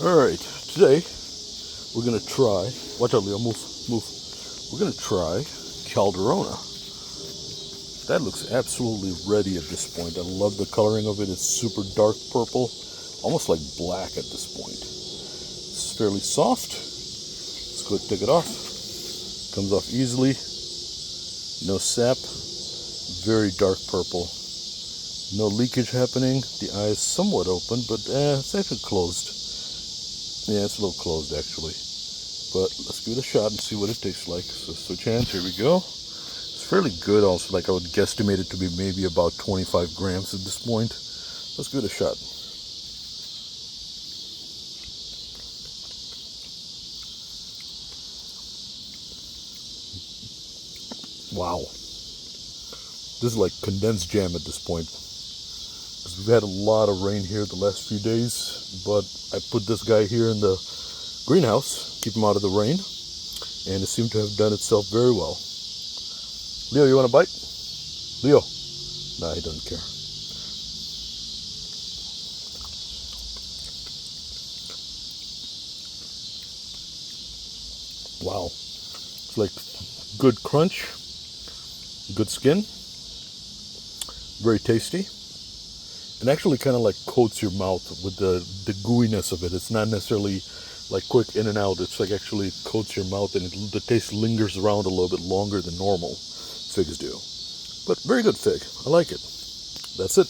Alright, today we're gonna try, watch out Leo, move. We're gonna try Calderona. That looks absolutely ready at this point. I love the coloring of it. It's super dark purple, almost like black at this point. It's fairly soft. Let's go take it off. Comes off easily. No sap. Very dark purple. No leakage happening. The eye is somewhat open, but it's actually closed. Yeah, it's a little closed actually. But let's give it a shot and see what it tastes like. So switch hands, here we go. It's fairly good also, like I would guesstimate it to be maybe about 25 grams at this point. Let's give it a shot. Wow. This is like condensed jam at this point. Because we've had a lot of rain here the last few days, but I put this guy here in the greenhouse, keep him out of the rain, and it seemed to have done itself very well. Leo, you want a bite? Leo? Nah, he doesn't care. Wow. It's like good crunch, good skin, very tasty. It actually kind of like coats your mouth with the gooiness of it. It's not necessarily like quick in and out. It's like actually coats your mouth, and the taste lingers around a little bit longer than normal figs do. But very good fig. I like it. That's it.